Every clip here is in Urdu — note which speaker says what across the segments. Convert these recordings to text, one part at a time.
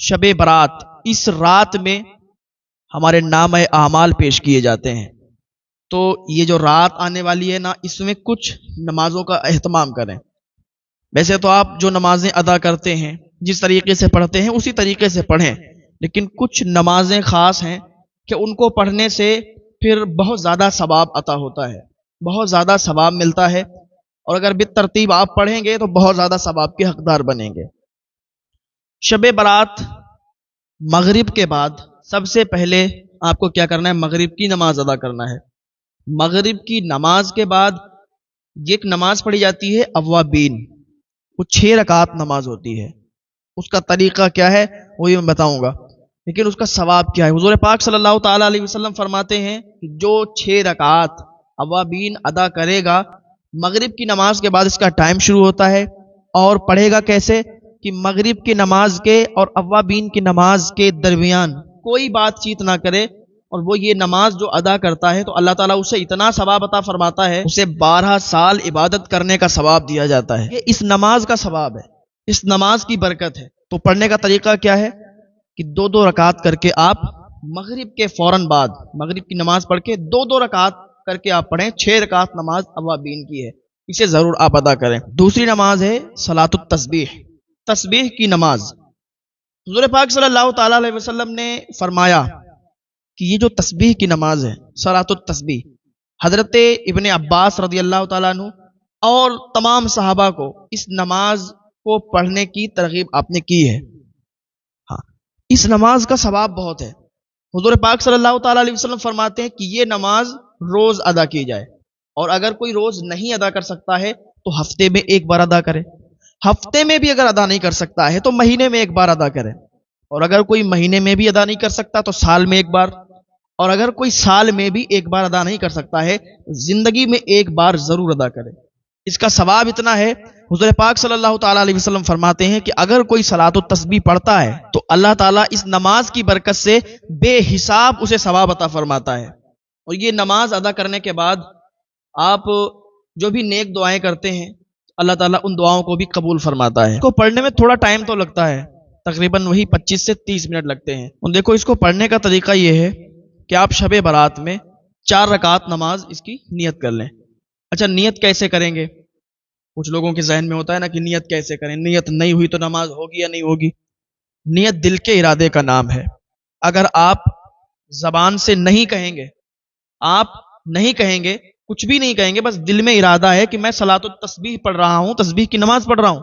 Speaker 1: شب برات، اس رات میں ہمارے نام اعمال پیش کیے جاتے ہیں. تو یہ جو رات آنے والی ہے نا، اس میں کچھ نمازوں کا اہتمام کریں. ویسے تو آپ جو نمازیں ادا کرتے ہیں، جس طریقے سے پڑھتے ہیں اسی طریقے سے پڑھیں، لیکن کچھ نمازیں خاص ہیں کہ ان کو پڑھنے سے پھر بہت زیادہ ثواب عطا ہوتا ہے، بہت زیادہ ثواب ملتا ہے، اور اگر بالترتیب آپ پڑھیں گے تو بہت زیادہ ثواب کے حقدار بنیں گے. شب برات مغرب کے بعد سب سے پہلے آپ کو کیا کرنا ہے؟ مغرب کی نماز ادا کرنا ہے. مغرب کی نماز کے بعد ایک نماز پڑھی جاتی ہے اوابین، وہ 6 رکعت نماز ہوتی ہے. اس کا طریقہ کیا ہے وہی میں بتاؤں گا، لیکن اس کا ثواب کیا ہے. حضور پاک صلی اللہ تعالی علیہ وسلم فرماتے ہیں کہ جو 6 رکعت اوابین ادا کرے گا، مغرب کی نماز کے بعد اس کا ٹائم شروع ہوتا ہے. اور پڑھے گا کیسے کہ مغرب کی نماز کے اور اوابین کی نماز کے درمیان کوئی بات چیت نہ کرے، اور وہ یہ نماز جو ادا کرتا ہے تو اللہ تعالیٰ اسے اتنا ثواب عطا فرماتا ہے، اسے 12 سال عبادت کرنے کا ثواب دیا جاتا ہے. یہ اس نماز کا ثواب ہے، اس نماز کی برکت ہے. تو پڑھنے کا طریقہ کیا ہے کہ 2 رکعت کر کے آپ مغرب کے فوراً بعد مغرب کی نماز پڑھ کے 2 رکعت کر کے آپ پڑھیں. 6 رکعت نماز اوابین کی ہے، اسے ضرور آپ ادا کریں. دوسری نماز ہے صلاۃ التسبیح، تسبیح کی نماز. حضور پاک صلی اللہ تعالی علیہ وسلم نے فرمایا کہ یہ جو تسبیح کی نماز ہے صلاۃ التسبیح، حضرت ابن عباس رضی اللہ تعالیٰ عنہ اور تمام صحابہ کو اس نماز کو پڑھنے کی ترغیب آپ نے کی ہے. ہاں، اس نماز کا ثواب بہت ہے. حضور پاک صلی اللہ تعالیٰ علیہ وسلم فرماتے ہیں کہ یہ نماز روز ادا کی جائے، اور اگر کوئی روز نہیں ادا کر سکتا ہے تو ہفتے میں ایک بار ادا کرے. ہفتے میں بھی اگر ادا نہیں کر سکتا ہے تو مہینے میں ایک بار ادا کرے، اور اگر کوئی مہینے میں بھی ادا نہیں کر سکتا تو سال میں ایک بار، اور اگر کوئی سال میں بھی ایک بار ادا نہیں کر سکتا ہے زندگی میں ایک بار ضرور ادا کرے. اس کا ثواب اتنا ہے، حضور پاک صلی اللہ تعالیٰ علیہ وسلم فرماتے ہیں کہ اگر کوئی صلاۃ التسبیح پڑھتا ہے تو اللہ تعالیٰ اس نماز کی برکت سے بے حساب اسے ثواب عطا فرماتا ہے. اور یہ نماز ادا کرنے کے بعد آپ جو بھی نیک دعائیں کرتے ہیں اللہ تعالیٰ ان دعاؤں کو بھی قبول فرماتا ہے. اس کو پڑھنے میں تھوڑا ٹائم تو لگتا ہے، تقریباً وہی 25 سے 30 منٹ لگتے ہیں. اور دیکھو اس کو پڑھنے کا طریقہ یہ ہے کہ آپ شب برات میں 4 رکعت نماز اس کی نیت کر لیں. اچھا، نیت کیسے کریں گے؟ کچھ لوگوں کے ذہن میں ہوتا ہے نا کہ نیت کیسے کریں، نیت نہیں ہوئی تو نماز ہوگی یا نہیں ہوگی. نیت دل کے ارادے کا نام ہے. اگر آپ زبان سے نہیں کہیں گے، آپ نہیں کہیں گے، کچھ بھی نہیں کہیں گے، بس دل میں ارادہ ہے کہ میں صلاۃ التسبیح پڑھ رہا ہوں، تسبیح کی نماز پڑھ رہا ہوں،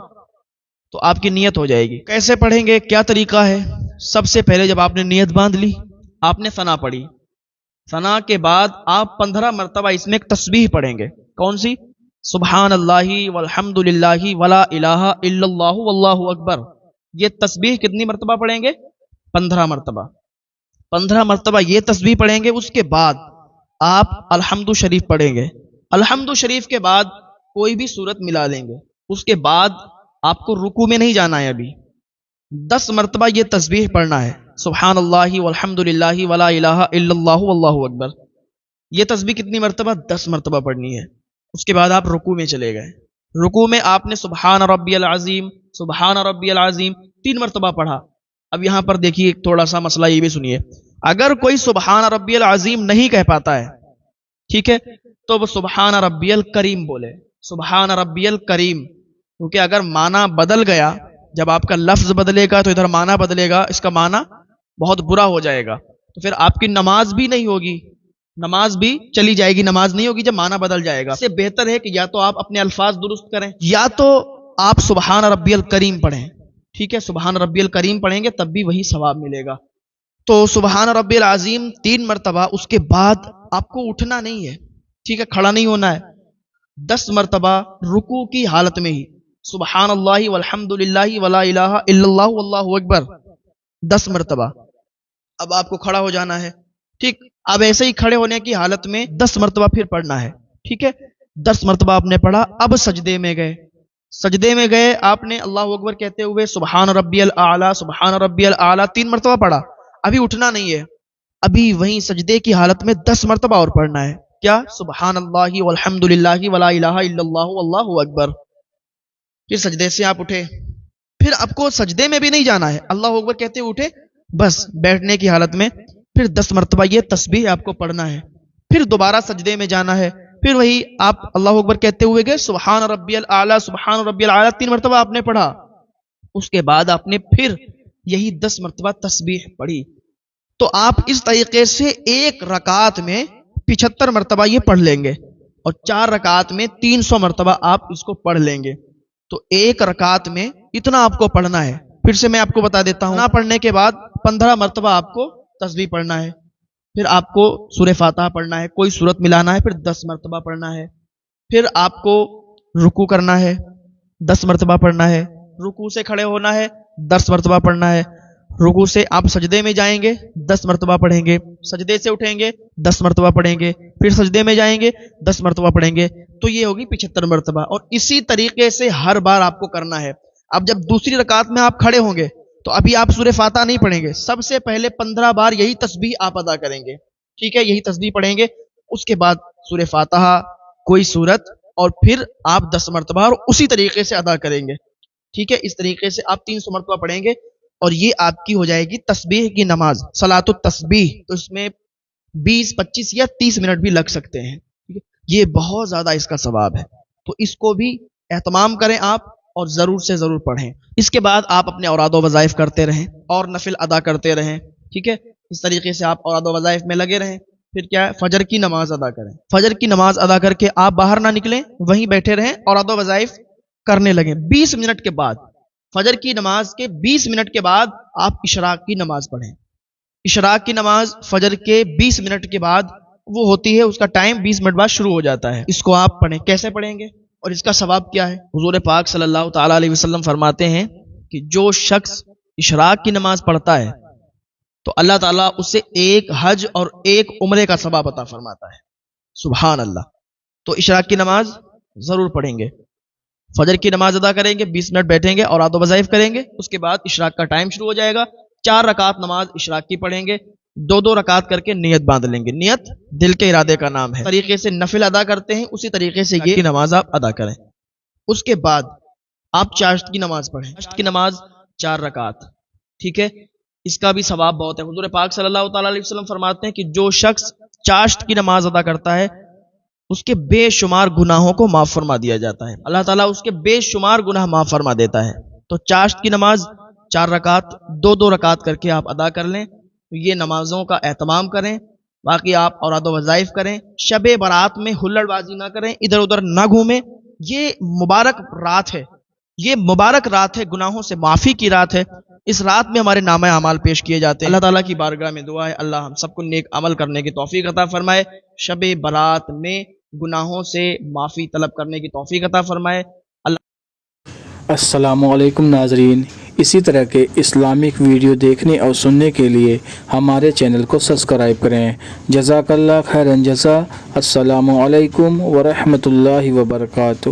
Speaker 1: تو آپ کی نیت ہو جائے گی. کیسے پڑھیں گے؟ کیا طریقہ ہے؟ سب سے پہلے جب آپ نے نیت باندھ لی، آپ نے ثنا پڑھی. ثنا کے بعد آپ 15 مرتبہ اس میں ایک تسبیح پڑھیں گے. کون سی؟ سبحان اللہ والحمد للہ ولا الہ الا اللہ واللہ اکبر. یہ تسبیح کتنی مرتبہ پڑھیں گے؟ 15 مرتبہ. 15 مرتبہ یہ تسبیح پڑھیں گے. اس کے بعد آپ الحمد شریف پڑھیں گے. الحمد شریف کے بعد کوئی بھی سورت ملا لیں گے. اس کے بعد آپ کو رکوع میں نہیں جانا ہے، ابھی 10 مرتبہ یہ تسبیح پڑھنا ہے. سبحان اللہ والحمد للہ ولا الہ الا اللہ واللہ اکبر. یہ تسبیح کتنی مرتبہ؟ 10 مرتبہ پڑھنی ہے. اس کے بعد آپ رکوع میں چلے گئے. رکوع میں آپ نے سبحان ربی العظیم، سبحان ربی العظیم 3 مرتبہ پڑھا. اب یہاں پر دیکھیے ایک تھوڑا سا مسئلہ یہ بھی سنیے. اگر کوئی سبحان ربی العظیم نہیں کہہ پاتا ہے، ٹھیک ہے، تو وہ سبحان ربی الکریم بولے. سبحان ربی الکریم، کیونکہ اگر معنی بدل گیا، جب آپ کا لفظ بدلے گا تو ادھر معنی بدلے گا، اس کا معنی بہت برا ہو جائے گا، تو پھر آپ کی نماز بھی نہیں ہوگی، نماز بھی چلی جائے گی، نماز نہیں ہوگی جب معنی بدل جائے گا. اس سے بہتر ہے کہ یا تو آپ اپنے الفاظ درست کریں، یا تو آپ سبحان ربی الکریم پڑھیں. ٹھیک ہے، سبحان ربی الکریم پڑھیں گے تب بھی وہی ثواب ملے گا. تو سبحان ربی العظیم 3 مرتبہ. اس کے بعد آپ کو اٹھنا نہیں ہے، ٹھیک ہے، کھڑا نہیں ہونا ہے. 10 مرتبہ رکوع کی حالت میں ہی سبحان اللہ والحمد للہ ولا الہ الا اللہ واللہ اکبر 10 مرتبہ. اب آپ کو کھڑا ہو جانا ہے، ٹھیک. اب ایسے ہی کھڑے ہونے کی حالت میں 10 مرتبہ پھر پڑھنا ہے، ٹھیک ہے. 10 مرتبہ آپ نے پڑھا. اب سجدے میں گئے. سجدے میں گئے، آپ نے اللہ اکبر کہتے ہوئے سبحان ربی الاعلی سبحان ربی الاعلی 3 مرتبہ پڑھا. ابھی اٹھنا نہیں ہے، ابھی وہیں سجدے کی حالت میں 10 مرتبہ اور پڑھنا ہے. کیا؟ سبحان اللہ والحمد للہ ولا الہ الا اللہ واللہ اکبر. پھر سجدے سے آپ اٹھے، پھر آپ کو سجدے میں بھی نہیں جانا ہے، اللہ اکبر کہتے ہوئے اٹھے، بس بیٹھنے کی حالت میں پھر 10 مرتبہ یہ تسبیح آپ کو پڑھنا ہے، پھر دوبارہ سجدے میں جانا ہے، پھر وہی آپ اللہ اکبر کہتے ہوئے گئے، سبحان ربی الاعلیٰ سبحان ربی الاعلیٰ 3 مرتبہ آپ نے پڑھا، اس کے بعد آپ نے پھر یہی 10 مرتبہ تسبیح پڑھی. تو آپ اس طریقے سے ایک رکعت میں 75 مرتبہ یہ پڑھ لیں گے، اور 4 رکعت میں 300 مرتبہ آپ اس کو پڑھ لیں گے. تو ایک رکعت میں اتنا آپ کو پڑھنا ہے. پھر سے میں آپ کو بتا دیتا ہوں، اتنا پڑھنے کے بعد 15 مرتبہ آپ کو تسبیح پڑھنا ہے، پھر آپ کو سورہ فاتحہ پڑھنا ہے، کوئی سورت ملانا ہے، پھر 10 مرتبہ پڑھنا ہے، پھر آپ کو رکوع کرنا ہے، 10 مرتبہ پڑھنا ہے، رکوع سے کھڑے ہونا ہے، 10 مرتبہ پڑھنا ہے، رکوع سے آپ سجدے میں جائیں گے 10 مرتبہ پڑھیں گے، سجدے سے اٹھیں گے 10 مرتبہ پڑھیں گے، پھر سجدے میں جائیں گے 10 مرتبہ پڑھیں گے، تو یہ ہوگی 75 مرتبہ. اور اسی طریقے سے ہر بار آپ کو کرنا ہے. اب جب دوسری رکعت میں آپ کھڑے ہوں گے تو ابھی آپ سورہ فاتحہ نہیں پڑھیں گے، سب سے پہلے 15 بار یہی تسبیح آپ ادا کریں گے، ٹھیک ہے، یہی تسبیح پڑھیں گے، اس کے بعد سورہ فاتحہ، کوئی سورت، اور پھر آپ 10 مرتبہ اور اسی طریقے سے ادا کریں گے، ٹھیک ہے. اس طریقے سے آپ 300 مرتبہ پڑھیں گے اور یہ آپ کی ہو جائے گی تسبیح کی نماز، صلاۃ التسبیح. تو اس میں 20 25 یا 30 منٹ بھی لگ سکتے ہیں، یہ بہت زیادہ اس کا ثواب ہے. تو اس کو بھی اہتمام کریں آپ اور ضرور سے ضرور پڑھیں. اس کے بعد آپ اپنے اوراد و وظائف کرتے رہیں اور نفل ادا کرتے رہیں، ٹھیک ہے. اس طریقے سے آپ اوراد و وظائف میں لگے رہیں. پھر کیا ہے، فجر کی نماز ادا کریں. فجر کی نماز ادا کر کے آپ باہر نہ نکلیں، وہیں بیٹھے رہیں، اوراد و وظائف کرنے لگیں. 20 منٹ کے بعد، فجر کی نماز کے 20 منٹ کے بعد آپ اشراق کی نماز پڑھیں. اشراق کی نماز فجر کے 20 منٹ کے بعد وہ ہوتی ہے، اس کا ٹائم 20 منٹ بعد شروع ہو جاتا ہے. اس کو آپ پڑھیں. کیسے پڑھیں گے اور اس کا ثواب کیا ہے؟ حضور پاک صلی اللہ تعالی علیہ وسلم فرماتے ہیں کہ جو شخص اشراق کی نماز پڑھتا ہے تو اللہ تعالیٰ اسے ایک حج اور ایک عمرے کا ثواب عطا فرماتا ہے. سبحان اللہ. تو اشراق کی نماز ضرور پڑھیں گے، فجر کی نماز ادا کریں گے، 20 منٹ بیٹھیں گے اور اوراد و وظائف کریں گے. اس کے بعد اشراق کا ٹائم شروع ہو جائے گا. 4 رکعت نماز اشراق کی پڑھیں گے، 2 رکعت کر کے نیت باندھ لیں گے. نیت دل کے ارادے کا نام ہے. طریقے سے نفل ادا کرتے ہیں، اسی طریقے سے یہ نماز آپ ادا کریں. اس کے بعد آپ چاشت کی نماز پڑھیں. چاشت کی نماز 4 رکعت، ٹھیک ہے. اس کا بھی ثواب بہت ہے. حضور پاک صلی اللہ تعالی علیہ وسلم فرماتے ہیں کہ جو شخص چاشت کی نماز ادا کرتا ہے اس کے بے شمار گناہوں کو معاف فرما دیا جاتا ہے. اللہ تعالیٰ اس کے بے شمار گناہ معاف فرما دیتا ہے. تو چاشت کی نماز 4 رکعت 2 رکعت کر کے آپ ادا کر لیں. یہ نمازوں کا اہتمام کریں. باقی آپ اوراد و وظائف کریں. شب برات میں ہلڑ بازی نہ کریں، ادھر ادھر نہ گھومیں. یہ مبارک رات ہے، یہ مبارک رات ہے، گناہوں سے معافی کی رات ہے. اس رات میں ہمارے نامہ اعمال پیش کیے جاتے ہیں. اللہ تعالیٰ کی بارگاہ میں دعا ہے اللہ ہم سب کو نیک عمل کرنے کی توفیق عطا فرمائے. شب برات میں گناہوں سے معافی طلب کرنے کی توفیق عطا فرمائے.
Speaker 2: السلام علیکم ناظرین، اسی طرح کے اسلامک ویڈیو دیکھنے اور سننے کے لیے ہمارے چینل کو سبسکرائب کریں. جزاک اللہ خیرن جزا. السلام علیکم ورحمۃ اللہ وبرکاتہ.